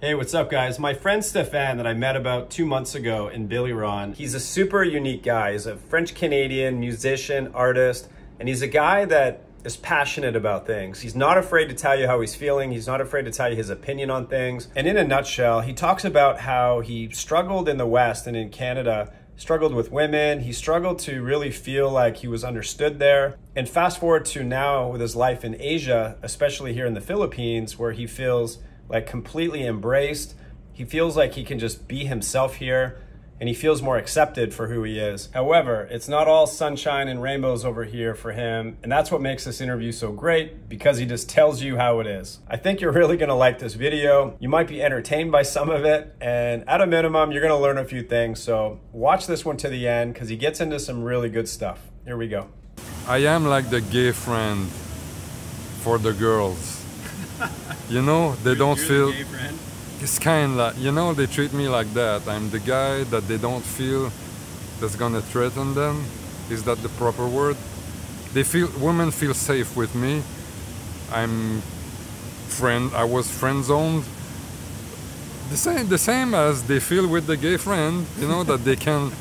Hey, what's up guys? My friend Stefan that I met about 2 months ago in Billy-Ron, he's a super unique guy. He's a French-Canadian musician, artist, and he's a guy that is passionate about things. He's not afraid to tell you how he's feeling. He's not afraid to tell you his opinion on things. And in a nutshell, he talks about how he struggled in the West and in Canada, struggled with women. He struggled to really feel like he was understood there. And fast forward to now with his life in Asia, especially here in the Philippines, where he feels like completely embraced. He feels like he can just be himself here, and he feels more accepted for who he is. However, it's not all sunshine and rainbows over here for him, and that's what makes this interview so great, because he just tells you how it is. I think you're really gonna like this video. You might be entertained by some of it, and at a minimum, you're gonna learn a few things. So watch this one to the end, because he gets into some really good stuff. Here we go. I am like the gay friend for the girls. You know, they don't feel... Gay friend? It's kind of, you know, they treat me like that. I'm the guy that they don't feel that's gonna threaten them. Is that the proper word? Women feel safe with me. I was friend zoned. The same as they feel with the gay friend, you know, that they can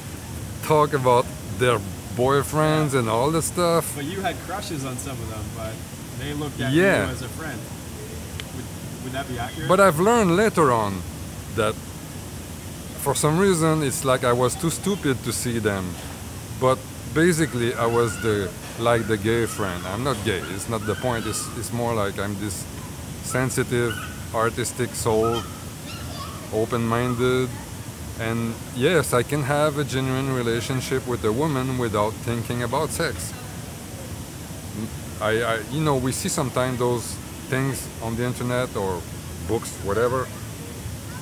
talk about their boyfriends and all the stuff. But you had crushes on some of them, but they looked at you as a friend. Would that be accurate? But I've learned later on that for some reason it's like I was too stupid to see them. But basically I was like the gay friend. I'm not gay, it's not the point. It's more like I'm this sensitive, artistic soul, open-minded. And yes, I can have a genuine relationship with a woman without thinking about sex. You know, we see sometimes those things on the internet or books, whatever,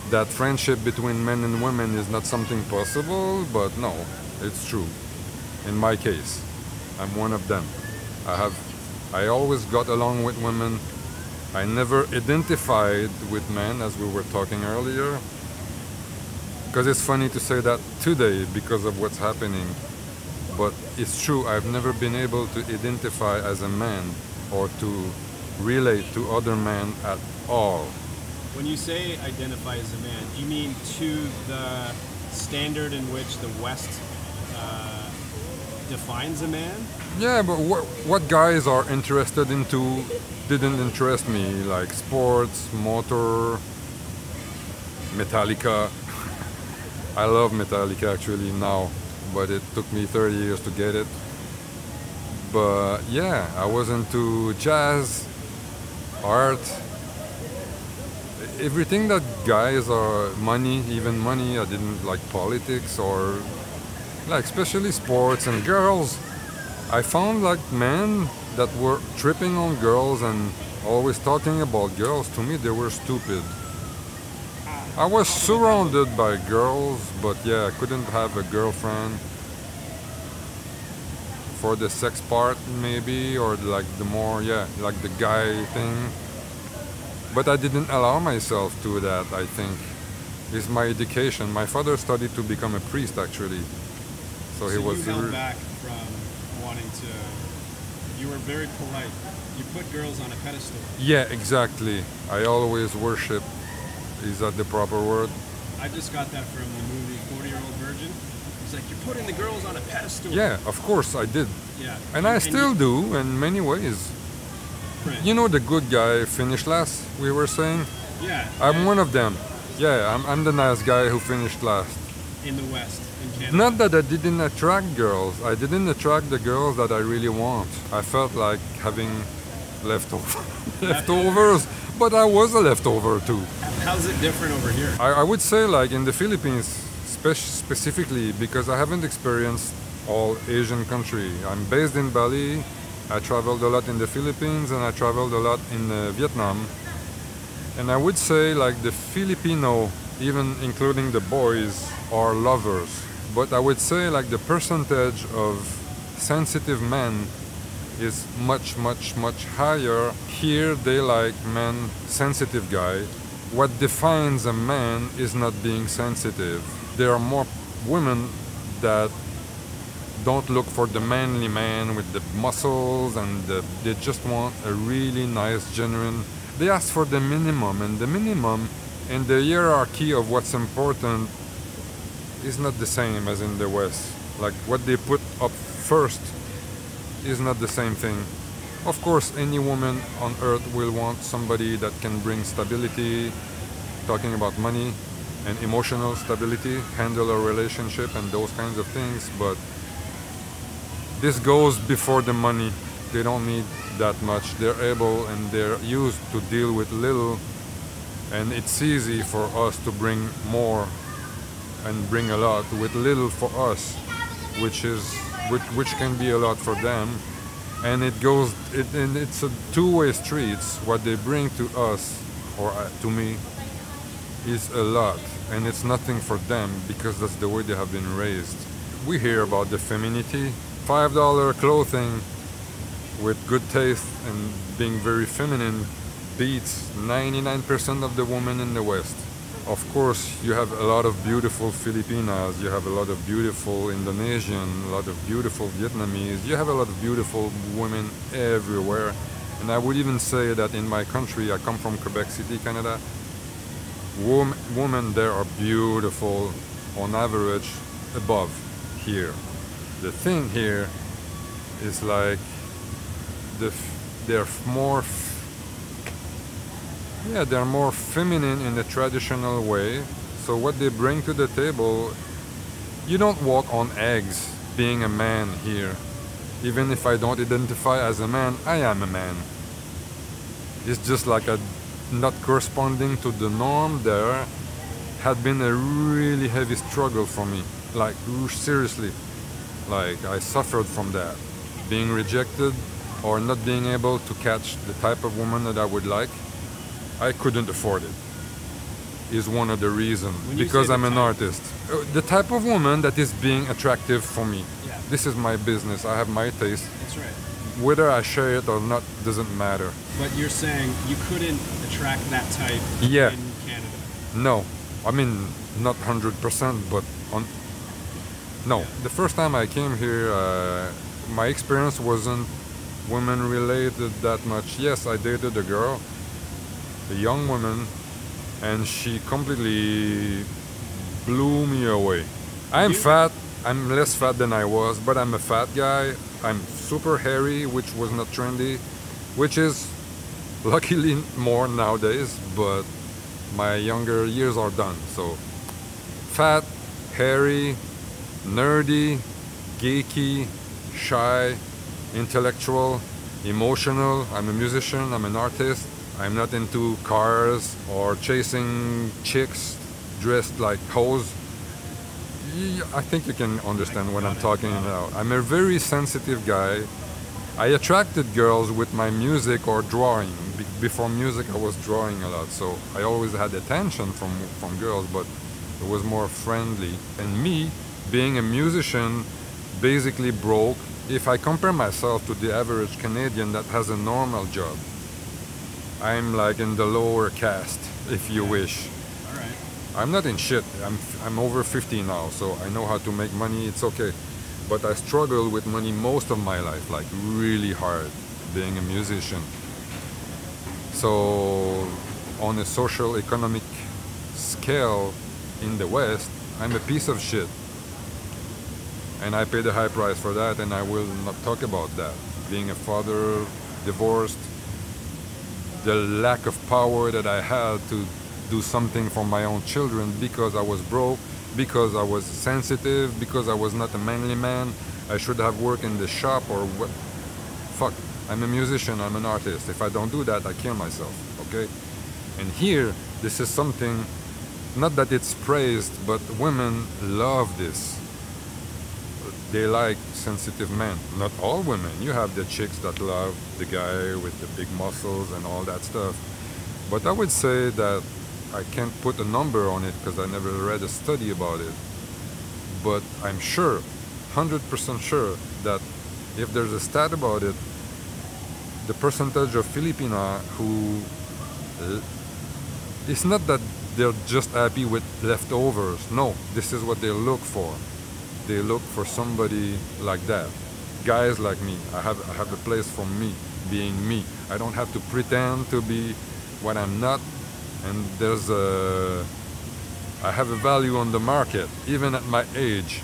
that friendship between men and women is not something possible, but no, it's true. In my case, I'm one of them. I always got along with women. I never identified with men, as we were talking earlier, because it's funny to say that today because of what's happening, but it's true. I've never been able to identify as a man or to relate to other men at all. When you say identify as a man, do you mean to the standard in which the West defines a man? Yeah, but what guys are interested into didn't interest me, like sports, motor, Metallica. I love Metallica actually now, but it took me 30 years to get it. But yeah, I was into jazz, art, everything that guys are, money, even money. I didn't like politics or like especially sports and girls. I found like men that were tripping on girls and always talking about girls. To me, they were stupid. I was surrounded by girls, but yeah, I couldn't have a girlfriend. For the sex part maybe, or like the more, yeah, like the guy thing. But I didn't allow myself to that, I think. It's my education. My father studied to become a priest actually. So he was... you held back from wanting to... You were very polite. You put girls on a pedestal. Yeah, exactly. I always worship. Is that the proper word? I just got that from the movie 40-Year-Old Virgin. It's like, you're putting the girls on a pedestal. Yeah, of course I did. Yeah. And I still do in many ways. Right. You know the good guy finished last, we were saying? Yeah. I'm one of them. Yeah, I'm the nice guy who finished last. In the West, in Canada. Not that I didn't attract girls. I didn't attract the girls that I really want. I felt like having leftovers, but I was a leftover too. How's it different over here? I would say like in the Philippines specifically, because I haven't experienced all Asian country. I'm based in Bali. I traveled a lot in the Philippines and I traveled a lot in Vietnam. And I would say like the Filipino, even including the boys, are lovers. But I would say like the percentage of sensitive men is much higher. Here they like men, sensitive guy. What defines a man is not being sensitive. There are more women that don't look for the manly man with the muscles and they just want a really nice, genuine... They ask for the minimum, and the minimum And the hierarchy of what's important is not the same as in the West. Like what they put up first is not the same thing. Of course, any woman on earth will want somebody that can bring stability, talking about money, and emotional stability, handle a relationship and those kinds of things, but this goes before the money. They don't need that much. They're able and they're used to deal with little, and it's easy for us to bring more and bring a lot with little for us, which can be a lot for them. And it's a two-way street. It's what they bring to us, or to me, is a lot, and it's nothing for them because that's the way they have been raised. We hear about the femininity, $5 clothing with good taste and being very feminine beats 99% of the women in the West. Of course, you have a lot of beautiful Filipinas, you have a lot of beautiful Indonesian, a lot of beautiful Vietnamese, you have a lot of beautiful women everywhere. And I would even say that in my country, I come from Quebec City, Canada, women there are beautiful on average above here. The thing here is like they're more they're more feminine in the traditional way. So what they bring to the table, you don't walk on eggs being a man here. Even if I don't identify as a man, I am a man. It's just like a not corresponding to the norm there had been a really heavy struggle for me. Like seriously, like I suffered from that. Being rejected or not being able to catch the type of woman that I would like. I couldn't afford it, is one of the reasons, because I'm an artist. The type of woman that is being attractive for me. Yeah. This is my business, I have my taste. That's right. Whether I share it or not doesn't matter. But you're saying you couldn't attract that type in Canada? No, I mean, not 100%, but no. Yeah. The first time I came here, my experience wasn't women related that much. Yes, I dated a girl, a young woman, and she completely blew me away. I'm fat, I'm less fat than I was, but I'm a fat guy. I'm super hairy, which was not trendy, which is luckily more nowadays, but my younger years are done. So fat, hairy, nerdy, geeky, shy, intellectual, emotional. I'm a musician, I'm an artist. I'm not into cars or chasing chicks dressed like hoes. I think you can understand what I'm talking about. I'm a very sensitive guy. I attracted girls with my music or drawing. Before music I was drawing a lot, so I always had attention from girls, but it was more friendly. And me, being a musician, basically broke. If I compare myself to the average Canadian that has a normal job, I'm like in the lower caste, if you wish. All right. I'm not in shit. I'm over 50 now, so I know how to make money. It's okay. But I struggled with money most of my life, like really hard, being a musician. So on a social economic scale in the West, I'm a piece of shit. And I paid a high price for that, and I will not talk about that. Being a father, divorced, the lack of power that I had to do something for my own children because I was broke, because I was sensitive, because I was not a manly man. I should have worked in the shop or what. Fuck, I'm a musician, I'm an artist. If I don't do that, I kill myself, okay? And here, this is something, not that it's praised, but women love this. They like sensitive men. Not all women. You have the chicks that love the guy with the big muscles and all that stuff. But I would say that I can't put a number on it because I never read a study about it. But I'm sure, 100% sure, that if there's a stat about it, the percentage of Filipina who... It's not that they're just happy with leftovers. No, this is what they look for. They look for somebody like that. Guys like me. I have a place for me, being me. I don't have to pretend to be what I'm not. and I have a value on the market, even at my age,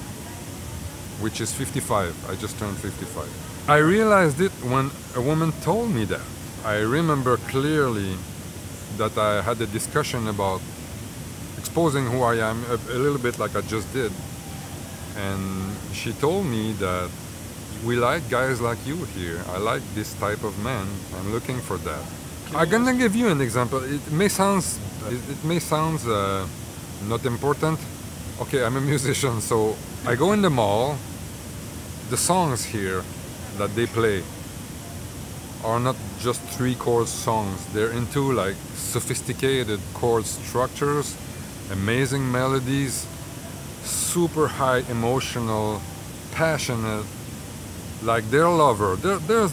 which is 55. I just turned 55. I realized it when a woman told me that. I remember clearly that I had a discussion about exposing who I am, a little bit like I just did. And she told me that we like guys like you here. I like this type of man. I'm looking for that. I'm gonna give you an example. It may sound not important. Okay, I'm a musician, so I go in the mall. The songs here that they play are not just 3-chord songs. They're into like sophisticated chord structures, amazing melodies, super high emotional, passionate, like they're a lover. They're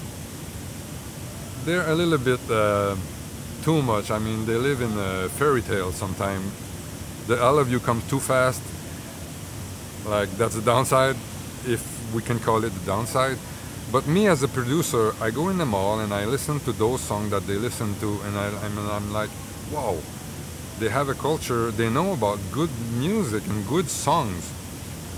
a little bit too much. I mean, they live in a fairy tale sometimes. The I love you comes too fast. Like, that's the downside, if we can call it the downside. But me as a producer, I go in the mall and I listen to those songs that they listen to, and I'm like, wow, they have a culture, they know about good music and good songs.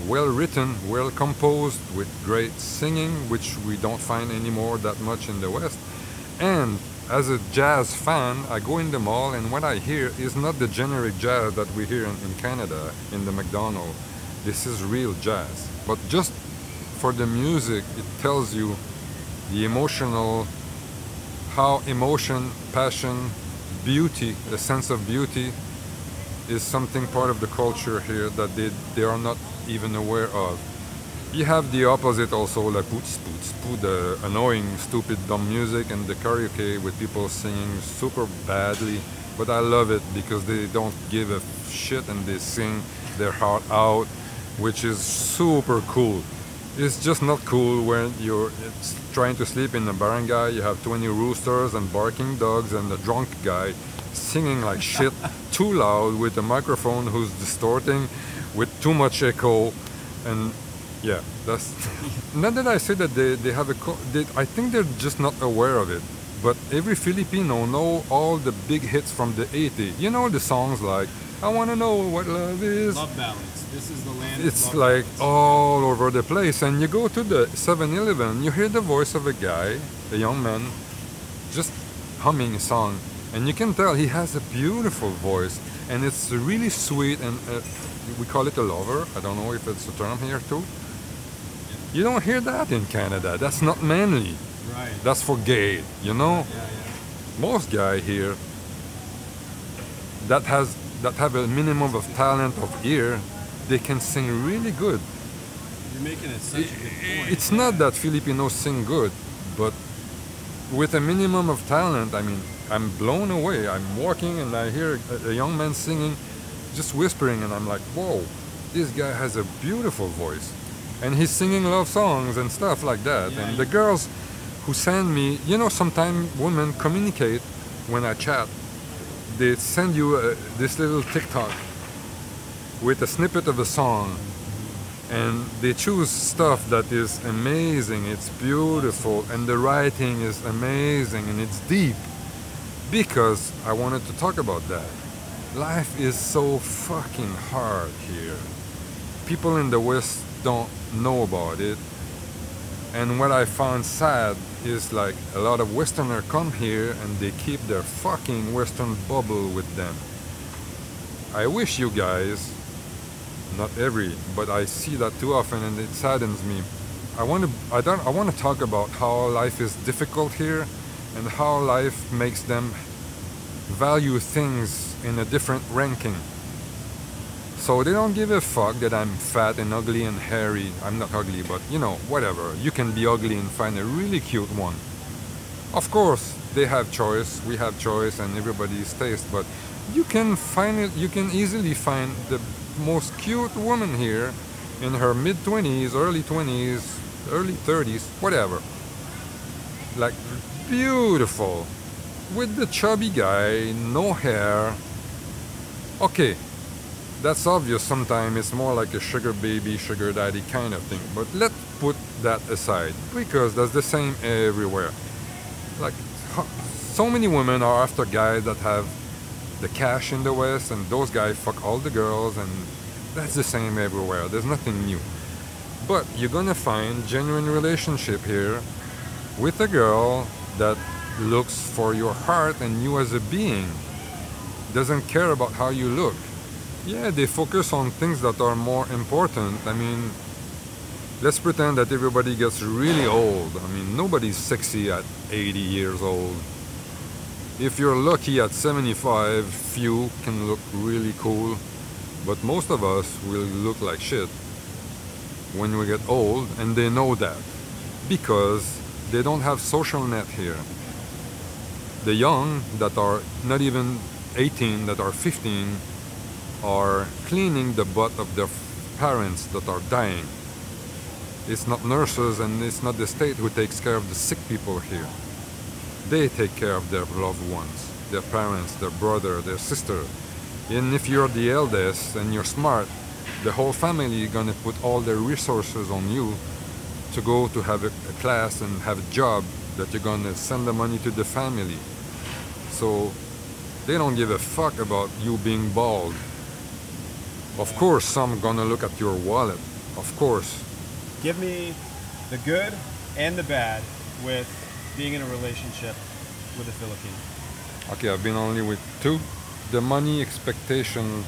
Well written, well composed, with great singing, which we don't find anymore that much in the West. And as a jazz fan, I go in the mall and what I hear is not the generic jazz that we hear in Canada, in the McDonald's. This is real jazz. But just for the music, it tells you the emotional, how emotion, passion, beauty, the sense of beauty is something part of the culture here that they are not even aware of. You have the opposite also, like the annoying, stupid, dumb music and the karaoke with people singing super badly. But I love it because they don't give a shit and they sing their heart out, which is super cool. It's just not cool when you're trying to sleep in a barangay, you have 20 roosters and barking dogs and a drunk guy singing like shit too loud with a microphone who's distorting with too much echo. And yeah, that's not that I say that they have I think they're just not aware of it. But every Filipino know all the big hits from the 80s. You know the songs like I Wanna Know What Love Is. Love ballads. This is the land It's of like ballads. all over the place. And you go to the 7-Eleven, you hear the voice of a guy, a young man, just humming a song. And you can tell he has a beautiful voice. And it's really sweet, and we call it a lover. I don't know if it's a term here too. You don't hear that in Canada. That's not manly. Right. That's for gay, you know? Yeah. Most guy here that have a minimum of talent of ear, they can sing really good. You're making it such a good point. It's not that Filipinos sing good, but with a minimum of talent, I mean, I'm blown away. I'm walking and I hear a young man singing, just whispering, and I'm like, whoa, this guy has a beautiful voice. And he's singing love songs and stuff like that. Yeah, and the girls who send me, you know, sometimes women communicate when I chat. They send you this little TikTok with a snippet of a song, and they choose stuff that is amazing, it's beautiful, and the writing is amazing and it's deep, because I wanted to talk about that. Life is so fucking hard here. People in the West don't know about it, and what I found sad is like a lot of Westerners come here and they keep their fucking Western bubble with them. I wish you guys, not every, but I see that too often and it saddens me. I want to talk about how life is difficult here and how life makes them value things in a different ranking. So they don't give a fuck that I'm fat and ugly and hairy. I'm not ugly, but you know, whatever. You can be ugly and find a really cute one. Of course, they have choice, we have choice, and everybody's taste, but you can find it, you can easily find the most cute woman here in her mid-20s, early 20s, early 30s, whatever. Like, beautiful. With the chubby guy, no hair. Okay. That's obvious sometimes, it's more like a sugar baby, sugar daddy kind of thing. But let's put that aside, because that's the same everywhere. Like, so many women are after guys that have the cash in the West, and those guys fuck all the girls, and that's the same everywhere. There's nothing new. But you're gonna find genuine relationship here with a girl that looks for your heart and you as a being. Doesn't care about how you look. Yeah, they focus on things that are more important. I mean, let's pretend that everybody gets really old. I mean, nobody's sexy at 80 years old. If you're lucky at 75, few can look really cool, but most of us will look like shit when we get old, and they know that because they don't have social net here. The young that are not even 18, that are 15, are cleaning the butt of their parents that are dying. It's not nurses and it's not the state who takes care of the sick people here. They take care of their loved ones, their parents, their brother, their sister. And if you're the eldest and you're smart, the whole family is gonna put all their resources on you to go to have a class and have a job that you're gonna send the money to the family. So they don't give a fuck about you being bald. Of course, some gonna look at your wallet, of course. Give me the good and the bad with being in a relationship with a Filipino. Okay, I've been only with two. The money expectation,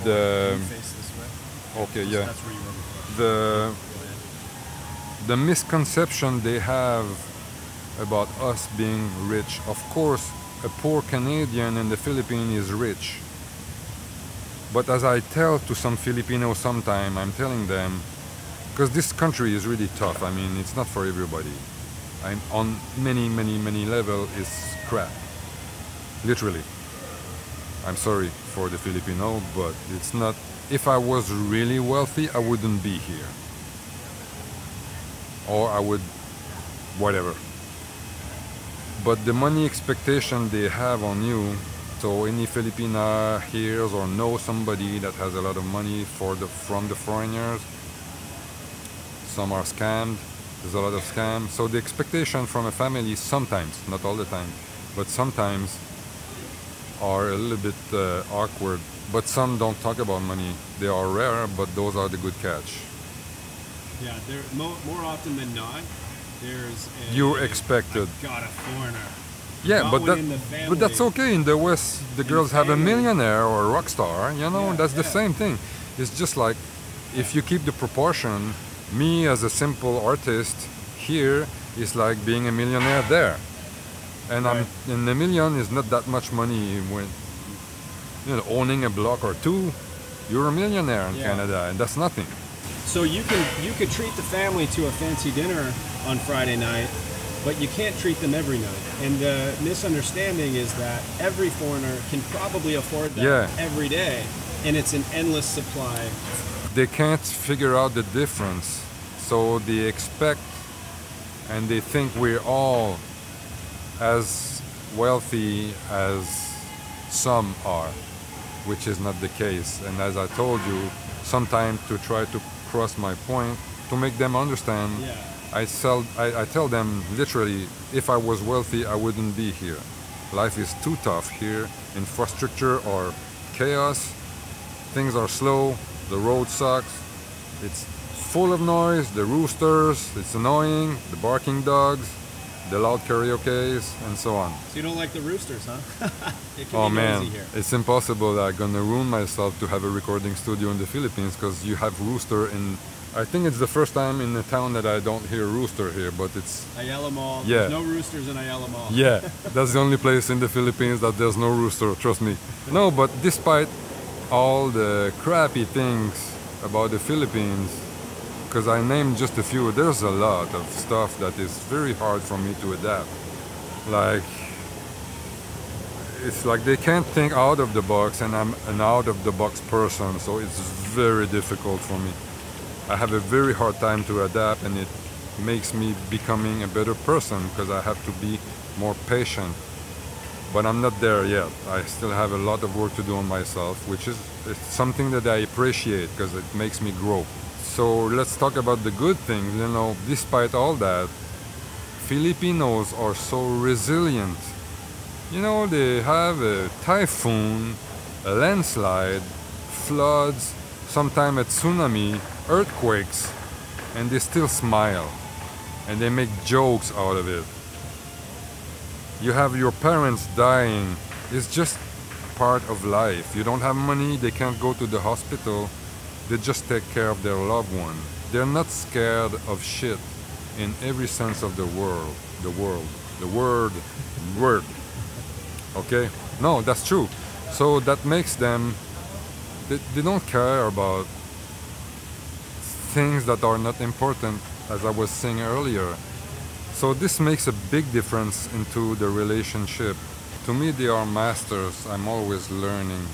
Can you face this way? okay, yeah. That's where you were before. The misconception they have about us being rich. Of course, a poor Canadian in the Philippines is rich. But as I tell to some Filipinos sometime, I'm telling them, because this country is really tough. I mean, it's not for everybody. I'm on many levels, it's crap. Literally. I'm sorry for the Filipino, but it's not. If I was really wealthy, I wouldn't be here. Or I would, whatever. But the money expectation they have on you, so any Filipina hears or knows somebody that has a lot of money from the foreigners, some are scammed, there's a lot of scams. So the expectation from a family sometimes, not all the time, but sometimes are a little bit awkward. But some don't talk about money. They are rare, but those are the good catch. Yeah, they're more often than not. There's a, You're expected. I've got a foreigner. Yeah, Got but one in the family. but that's okay. In the West, the girls have a family. millionaire or a rock star. You know, Yeah, that's the yeah. same thing. It's just like if you keep the proportion. Me as a simple artist here is like being a millionaire there, and Right. and a million is not that much money when owning a block or two. You're a millionaire in Yeah. Canada, and that's nothing. So you could treat the family to a fancy dinner on Friday night, but you can't treat them every night. And the misunderstanding is that every foreigner can probably afford that Yeah. every day, and it's an endless supply. They can't figure out the difference, so they expect and they think we're all as wealthy as some are, which is not the case. And as I told you, sometimes to try to cross my point, to make them understand, Yeah. I tell them literally, if I was wealthy, I wouldn't be here. Life is too tough here. Infrastructure or chaos, things are slow, the road sucks, it's full of noise, the roosters, it's annoying, the barking dogs, the loud karaoke's, and so on. So you don't like the roosters, huh? It can Oh be man, noisy here. it's impossible that I'm gonna ruin myself to have a recording studio in the Philippines because you have rooster in. I think it's the first time in a town that I don't hear rooster here, but it's. Ayala Mall. Yeah. There's no roosters in Ayala Mall. Yeah, that's the only place in the Philippines that there's no rooster, trust me. No, but despite all the crappy things about the Philippines, because I named just a few, there's a lot of stuff that is very hard for me to adapt. Like, it's like they can't think out of the box, and I'm an out of the box person, so it's very difficult for me. I have a very hard time to adapt, and it makes me becoming a better person because I have to be more patient. But I'm not there yet. I still have a lot of work to do on myself, which is it's something that I appreciate because it makes me grow. So let's talk about the good things. You know, despite all that, Filipinos are so resilient. You know, they have a typhoon, a landslide, floods, sometimes a tsunami, earthquakes, and they still smile and they make jokes out of it. You have your parents dying. It's just part of life. You don't have money, they can't go to the hospital. They just take care of their loved one. They're not scared of shit in every sense of the world. The word. Okay? No, that's true. So that makes them, they don't care about things that are not important, as I was saying earlier. So this makes a big difference into the relationship. To me, they are masters. I'm always learning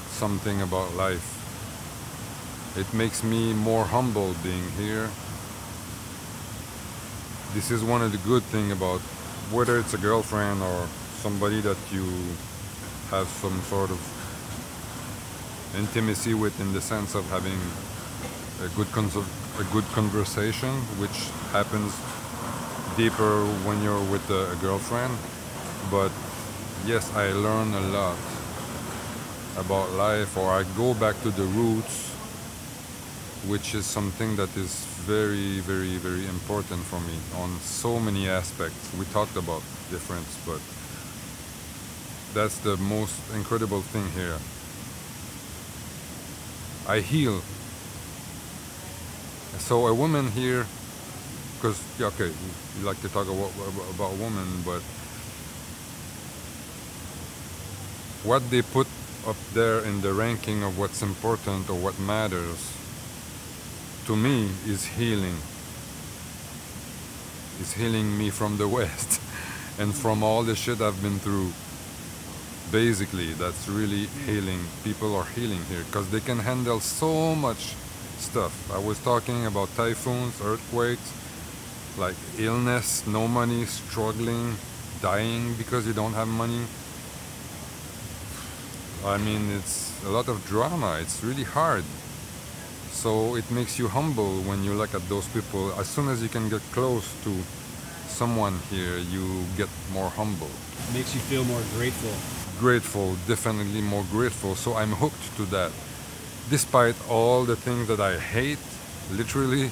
something about life. It makes me more humble being here. This is one of the good things about whether it's a girlfriend or somebody that you have some sort of intimacy with, in the sense of having a good conversation, which happens deeper when you're with a girlfriend. But yes, I learn a lot about life, or I go back to the roots, which is something that is very, very, very important for me on so many aspects. We talked about difference, but that's the most incredible thing here. I heal. So a woman here, because, yeah, okay, you like to talk about women, but what they put up there in the ranking of what's important or what matters, to me, is healing. It's healing me from the West and from all the shit I've been through. Basically, that's really healing. People are healing here because they can handle so much stuff. I was talking about typhoons, earthquakes, like illness, no money, struggling, dying because you don't have money. I mean, it's a lot of drama. It's really hard. So it makes you humble when you look at those people. As soon as you can get close to someone here, you get more humble. It makes you feel more grateful. Grateful, definitely more grateful. So I'm hooked to that. Despite all the things that I hate, literally,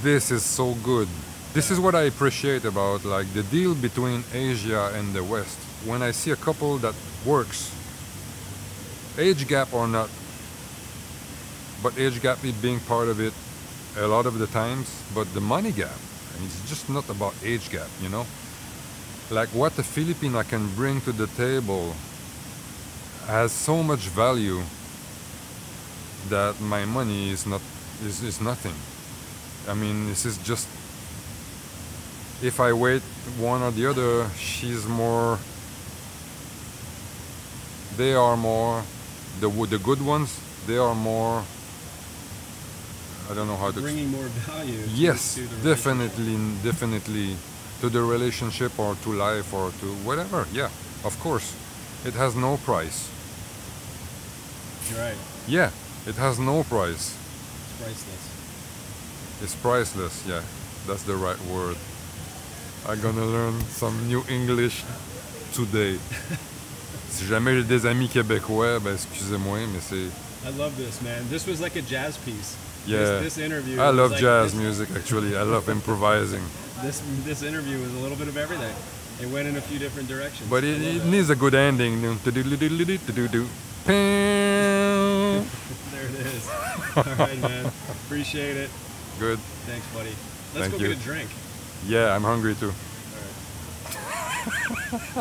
this is so good. This is what I appreciate about like the deal between Asia and the West. When I see a couple that works, age gap or not, but age gap is being part of it a lot of the times, but the money gap, and it's just not about age gap, you know? Like what the Filipina can bring to the table has so much value that my money is nothing. I mean, this is just, if I wait one or the other, she's more, they are more, the good ones, they are more, I don't know how to... Bringing more value. Yes, to the definitely to the relationship or to life or to whatever. Yeah, of course. It has no price. You're right. Yeah, it has no price. It's priceless. It's priceless, yeah. That's the right word. I'm gonna learn some new English today. Si jamais j'ai des amis québécois, ben excusez-moi, mais c'est... I love this, man. This was like a jazz piece. Yeah, this interview. I love like jazz music, actually. I love improvising. This interview was a little bit of everything. It went in a few different directions. But it needs a good ending. There it is. All right, man. Appreciate it. Good. Thanks, buddy. Let's Thank go you. get a drink. Yeah, I'm hungry too. All right.